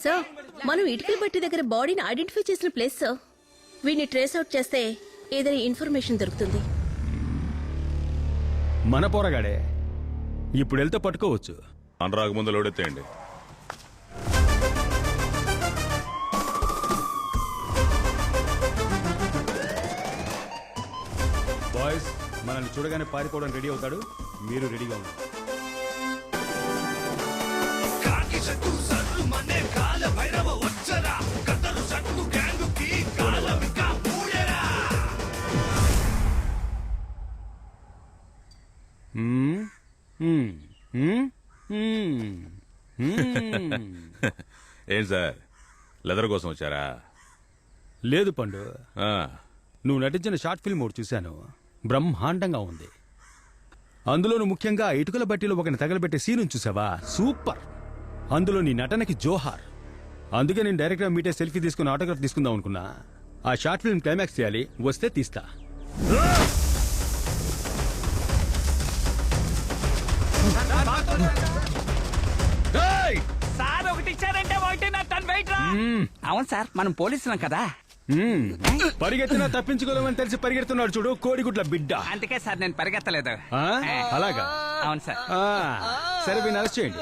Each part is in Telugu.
సార్ మనం ఇటుకల బట్టి దగ్గర బాడీని ఐడెంటిఫై చేసిన ప్లేస్ సార్. వీడిని ట్రేస్ అవుట్ చేస్తే ఏదైనా ఇన్ఫర్మేషన్ దొరుకుతుంది. మన పోరగాడే ఇప్పుడు వెళ్తే పట్టుకోవచ్చు. అనురాగ ముందు లోడెత్తేయండి. బాయ్స్ మనల్ని చూడగానే పారిపోవడం రెడీ అవుతాడు, మీరు రెడీగా ఉన్నారు. ఏం సార్, లెదర్ కోసం వచ్చారా? లేదు పండు, నువ్వు నటించిన షార్ట్ ఫిల్మ్ ఒకటి చూశాను, బ్రహ్మాండంగా ఉంది. అందులోను ముఖ్యంగా ఇటుకల బట్టిలో ఒకని తగలబెట్టే సీన్ చూసావా, సూపర్. అందులో నీ నటనకి జోహార్. అందుకే నేను డైరెక్ట్గా మీటే సెల్ఫీ తీసుకుని ఆటోగ్రాఫ్ తీసుకుందాం అనుకున్నా. ఆ షార్ట్ ఫిల్మ్ క్లైమాక్స్ చేయాలి, వస్తే తీస్తా. సార్ ఒకటి ఇచ్చారంటే ఒకటి నా టన్ వెయిట్ రా. అవును సార్, మనం పోలీసులం కదా. పరిగెత్తినా తప్పించుకోలేమని తెలిసి పరిగెడుతున్నాడు చూడు, కోడిగుడ్ల బిడ్డ. అందుకే సార్ నేను పరిగెత్తలేదు. అలాగా? అవును సార్. సరే వీడిని అరెస్ట్ చేయండి.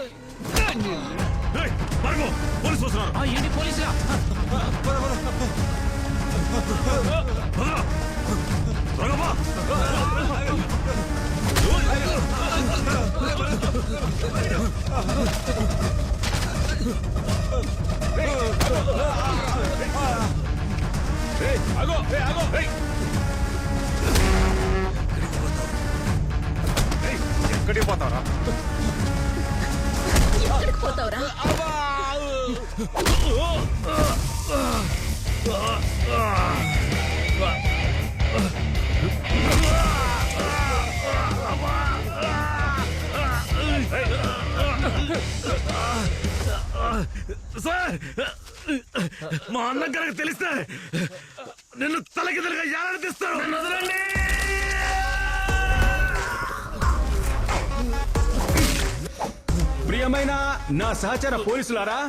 ఏంటి పోలీసులా? ఎక్కడికి పోతారా? ఎక్కడికి పోతావురా? సార్, మా అన్న గారికి తెలిస్తే నిన్ను తలకిదలుగా ఎలా తీస్తాడు? ప్రియమైన నా సహచర పోలీసులారా,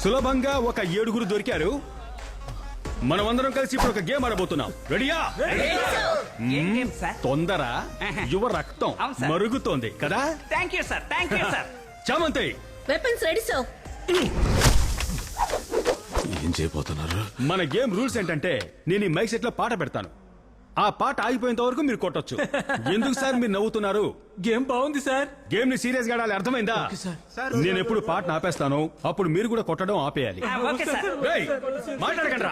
సులభంగా ఒక 7 దొరికారు. మనమందరం కలిసి ఇప్పుడు ఒక గేమ్ ఆడబోతున్నాం. రెడీయా? తొందర యువ రక్తం మరుగుతోంది కదా. Thank you sir, thank you sir. చామంతి, వెపన్స్ రెడీ సార్. ఏం చేయబోతున్నారు? మన గేమ్ రూల్స్ ఏంటంటే, నేను ఈ మైక్ సెట్ లో పాట పెడతాను. ఆ పాట ఆగిపోయేంత వరకు మీరు కొట్టొచ్చు. ఎందుకు సార్ మీరు నవ్వుతున్నారు? గేమ్ బాగుంది సార్. గేమ్ ని సీరియస్ గా ఆడాలి, అర్థమైందా? నేను ఎప్పుడు పాటను ఆపేస్తాను, అప్పుడు మీరు కూడా కొట్టడం ఆపేయాలి. మాట్లాడకండి,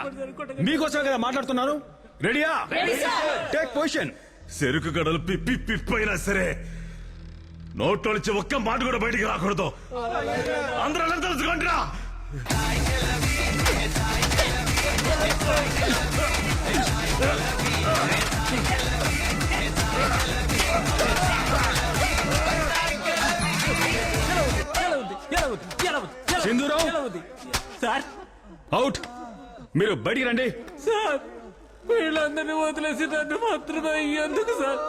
మీకోసం కదా మాట్లాడుతున్నాను. రెడీయా? Take position. చెరుకు గడలు పిప్పి పిప్పైనా సరే నోట్లో నుంచి ఒక్క మాట కూడా బయటికి రాకూడదు. అందరూ ఎలా తెలుసుకోండిరా. సింధూరం సార్, అవుట్. మీరు బయటికి రండి. సార్ వీళ్ళందరినీ వదిలేసి నన్ను మాత్రమే ఎందుకు సార్?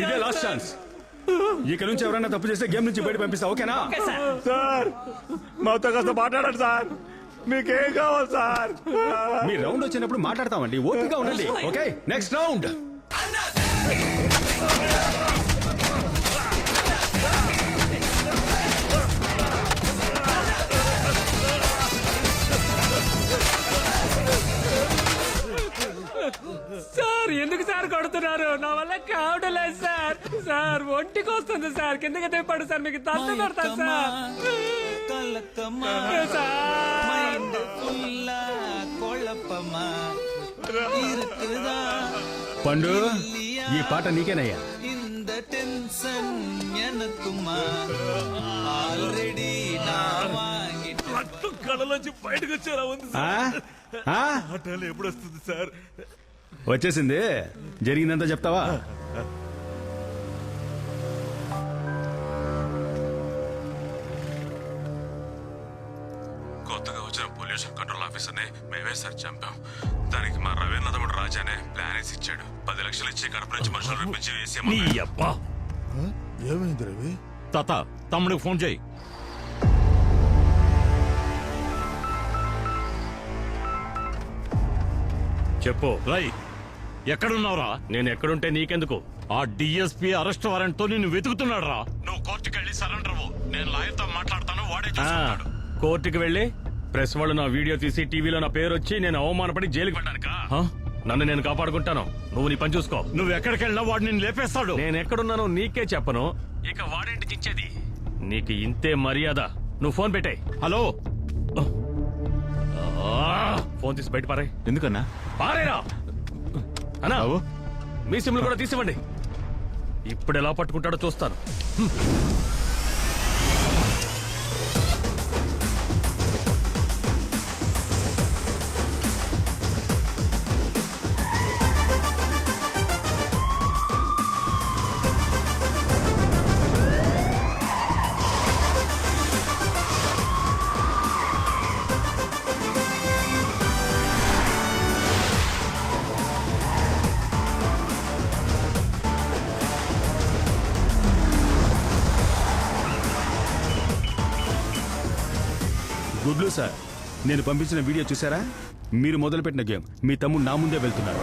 ఇదే లాస్ట్ ఛాన్స్. ఇక నుంచి ఎవరైనా తప్పు చేస్తే గేమ్ నుంచి బయట పంపిస్తా, ఓకేనా? సార్, మాతో కాస్త మాట్లాడండి సార్. మీకేం కావాలి సార్? మీ రౌండ్ వచ్చినప్పుడు మాట్లాడతామండి, ఓపికగా ఉండండి. Okay, next round. సార్ ఎందుకు సార్ కొడుతున్నారు? నా వల్ల కావడం లేదు సార్. సార్ ఒంటికి వస్తుంది సార్, కిందకి తెప్పాడు సార్. మీకు దండం పెడతాను సార్. పండు, ఈ పాట నీకేనయ్యా. కళ్ళలోంచి బయటకు వచ్చేలా ఉంది. ఎప్పుడు వస్తుంది సార్? వచ్చేసింది. జరిగిందంతా చెప్తావా? కొత్తగా వచ్చిన పొల్యూషన్ కంట్రోల్ ఆఫీసర్ ని మేమే సార్ చంపాం. దానికి మా రవీంద్ర తమ్ముడు రాజానే ప్లాన్ వేసి ఇచ్చాడు. 10 లక్షలు ఇచ్చి కడప నుంచి మనుషులు రప్పించి వేసి. ఏమైంది రవి? తాత, తమ్ముడికి ఫోన్ చేయి. చెప్పు రై ఎక్కడున్నావురా? నేను ఎక్కడుంటే నీకెందుకు? ఆ డిఎస్పీ అరెస్ట్ వారెంట్ తో నిన్ను వెతుకుతున్నాడు రా. నువ్వు కోర్టుకి వెళ్ళి సరెండర్ అవ్వు. నేను లాయర్తో మాట్లాడతాను, వాడే చూసుకుంటాడు. కోర్టుకి వెళ్ళి ప్రెస్ వాళ్ళు నా వీడియో తీసి టీవీలో నా పేరు వచ్చి నేను అవమానపడి జైలుకి వెళ్ళడానికా? నన్ను నేను కాపాడుకుంటాను, నువ్వు నీ పని చూసుకో. నువ్వు ఎక్కడికి వెళ్ళినా వాడు నిన్ను లేపేస్తాడు. నేను ఎక్కడున్నానో నీకే చెప్పను, ఇక వాడేంటి చించేది? నీకు ఇంతే మర్యాద. నువ్వు ఫోన్ పెట్టే. హలో, ఫోన్ తీసి బయట పారే. ఎందుకన్నా? పారేరా అన్నా. మీ సిమ్లు కూడా తీసివ్వండి. ఇప్పుడు ఎలా పట్టుకుంటాడో చూస్తాను. గుడ్లు సార్, నేను పంపించిన వీడియో చూసారా? మీరు మొదలుపెట్టిన గేమ్ మీ తమ్ముడు నా ముందే వెళ్తున్నాడు.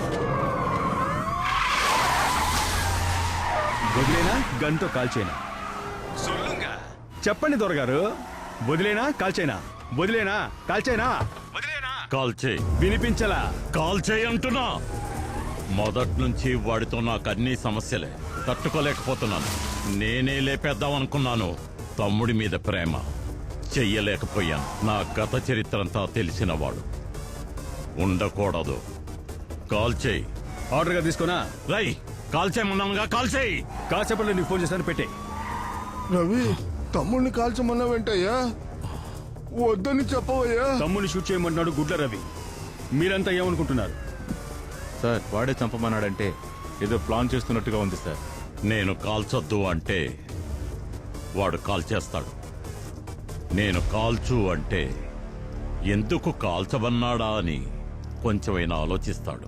వదిలేనా గన్తో కాల్చేనా? చెప్పండి దొరగారు, వదిలేనా కాల్చేనా? వదిలేనా కాల్చేనా? వదిలేనా? కాల్ చేయి. వినిపించలా? కాల్ చేయి అంటున్నా. మొదటి నుంచి వాడితో నాకు అన్ని సమస్యలే, తట్టుకోలేకపోతున్నాను. నేనే లేపేద్దాం అనుకున్నాను. తమ్ముడి మీద ప్రేమ చెయ్యలేకపోయాను. నా గత చరిత్రంతా తెలిసినవాడు ఉండకూడదు. కాల్ చేయి. ఆర్డర్గా తీసుకోనా? రై, కాల్ చేయమన్నానుగా, కాల్ చేయి. కాసేపట్లో నీకు ఫోన్ చేస్తాను, పెట్టే. రవి, తమ్ముడిని కాల్చమన్నా వెంటయ్యా, వద్దని చెప్పవయ్యా. తమ్ముడిని షూట్ చేయమంటున్నాడు గుడ్ల రవి. మీరంతా ఏమనుకుంటున్నారు? సార్, వాడే చంపమన్నాడంటే ఏదో ప్లాన్ చేస్తున్నట్టుగా ఉంది సార్. నేను కాల్చొద్దు అంటే వాడు కాల్ చేస్తాడు. నేను కాల్చు అంటే ఎందుకు కాల్చబన్నాడా అని కొంచెమైనా ఆలోచిస్తాడు.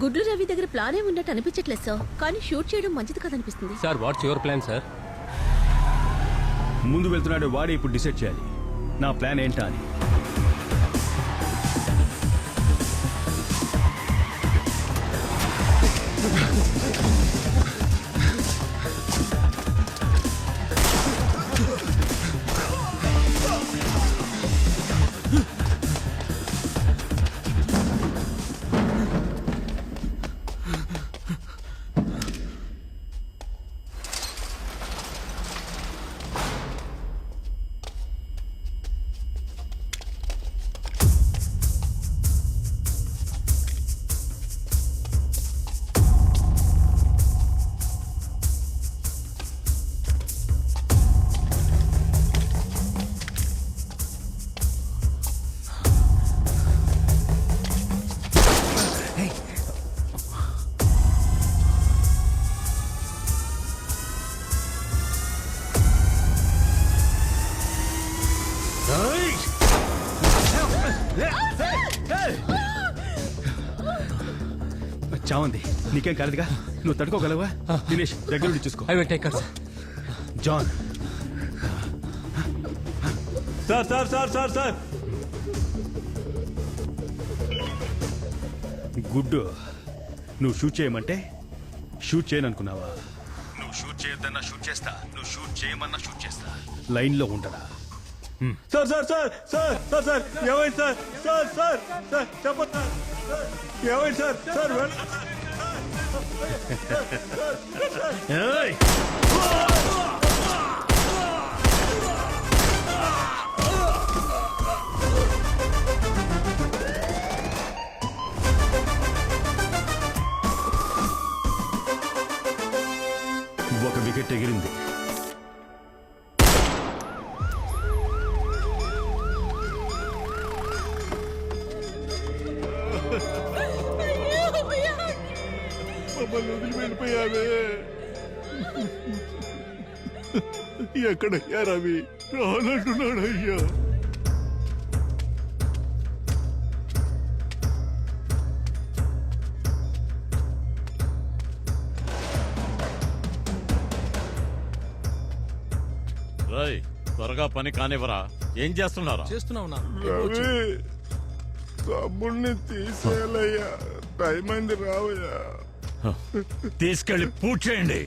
గుడ్లు రవి దగ్గర ప్లానే ఉన్నట్టు అనిపించట్లేదు సార్, కానీ షూట్ చేయడం మంచిది కదనిపిస్తుంది. Sir, what's your plan sir? ముందు వెళ్తున్నాడు వాడే, ఇప్పుడు డిసైడ్ చేయాలి నా ప్లాన్ ఏంటా అని. చావంది, నీకేం కాలేదుగా? నువ్వు తట్టుకోగలవా? దినేష్, దగ్గర నుండి చూసుకో. I will take care. John. Sir sir sir sir sir good, నువ్వు షూట్ చేయమంటే షూట్ చేయననుకున్నావా? నువ్వు షూట్ చేయొద్దన్నా షూట్ చేస్తా, నువ్వు షూట్ చేయమన్నా షూట్ చేస్తా. లైన్లో ఉండడా? Sir sir sir sir sir sir ఏమైంది సార్? సార్ సార్ సార్ చెప్పండి సార్. ఏమైంది సార్? సార్ ఏయ్! ఒక వికెట్ ఎగిరింది. మమ్మల్ని వదిలి వెళ్ళిపోయావే. ఎక్కడయ్యా రవి? రానంటున్నాడు అయ్యా. రై, త్వరగా పని కానివ్వరా? ఏం చేస్తున్నారా? చేస్తున్నావు రవి, తమ్ముడిని తీసేయాలయ్యా టైం అయింది రావయ్యా తీసుకెళ్లి పూడ్చేయండి